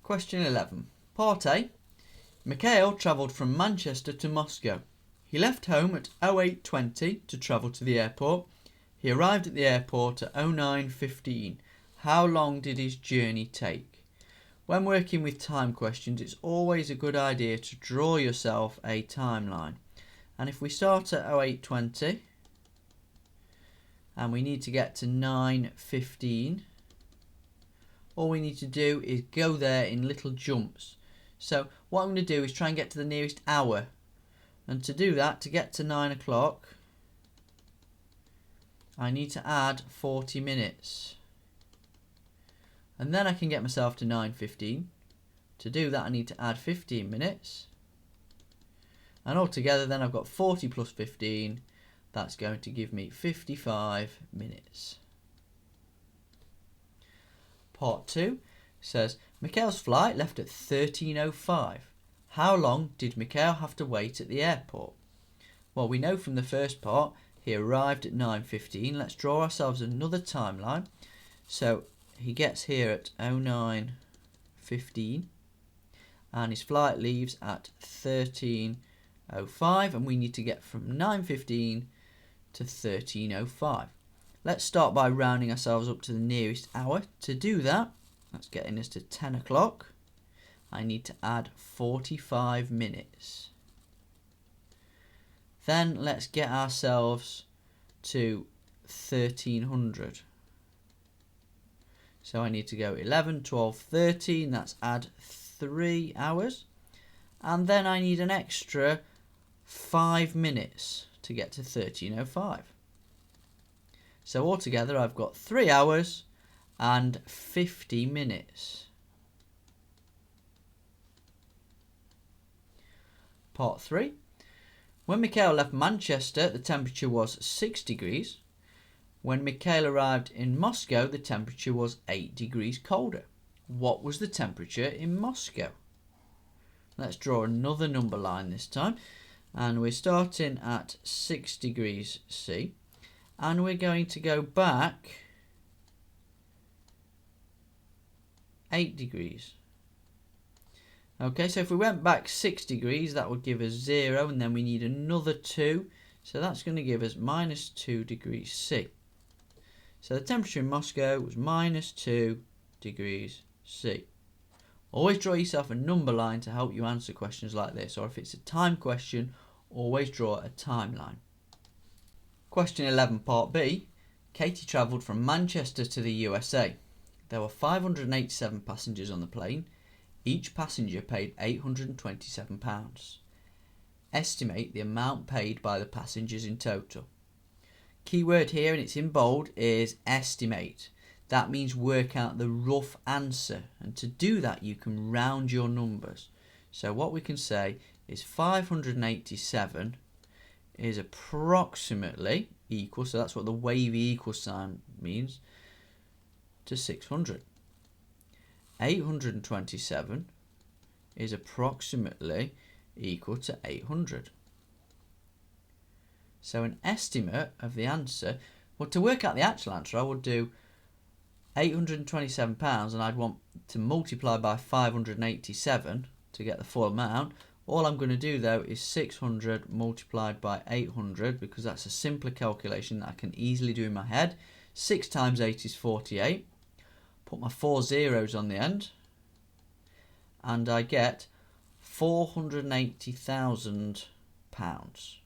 Question 11. Part A. Mikhail travelled from Manchester to Moscow. He left home at 08:20 to travel to the airport. He arrived at the airport at 09:15. How long did his journey take? When working with time questions, it's always a good idea to draw yourself a timeline. And if we start at 08:20 and we need to get to 9:15, all we need to do is go there in little jumps. So what I'm going to do is try and get to the nearest hour. And to do that, to get to 9 o'clock, I need to add 40 minutes. And then I can get myself to 9:15. To do that, I need to add 15 minutes. And altogether then I've got 40 plus 15. That's going to give me 55 minutes. Part 2 says, Mikhail's flight left at 13:05. How long did Mikhail have to wait at the airport? Well, we know from the first part, he arrived at 9:15. Let's draw ourselves another timeline. So he gets here at 09:15 and his flight leaves at 13:05, and we need to get from 9:15 to 13:05. Let's start by rounding ourselves up to the nearest hour. To do that, that's getting us to 10 o'clock. I need to add 45 minutes. Then let's get ourselves to 1300. So I need to go 11, 12, 13. That's add 3 hours. And then I need an extra 5 minutes to get to 13:05. So altogether I've got 3 hours and 50 minutes. Part 3. When Mikhail left Manchester, the temperature was 6 degrees. When Mikhail arrived in Moscow, the temperature was 8 degrees colder. What was the temperature in Moscow? Let's draw another number line this time. And we're starting at 6 degrees C. And we're going to go back 8 degrees. Okay, so if we went back 6 degrees, that would give us 0, and then we need another 2. So that's going to give us minus 2 degrees C. So the temperature in Moscow was minus 2 degrees C. Always draw yourself a number line to help you answer questions like this, or if it's a time question, always draw a timeline. Question 11, Part B. Katie travelled from Manchester to the USA. There were 587 passengers on the plane. Each passenger paid £827. Estimate the amount paid by the passengers in total. Keyword here, and it's in bold, is estimate. That means work out the rough answer. And to do that, you can round your numbers. So what we can say is 587 is approximately equal, so that's what the wavy equal sign means, to 600. 827 is approximately equal to 800. So an estimate of the answer, well, to work out the actual answer, I would do £827 and I'd want to multiply by 587 to get the full amount. All I'm going to do though is 600 multiplied by 800, because that's a simpler calculation that I can easily do in my head. 6 times 8 is 48. Put my 4 zeros on the end, and I get £480,000.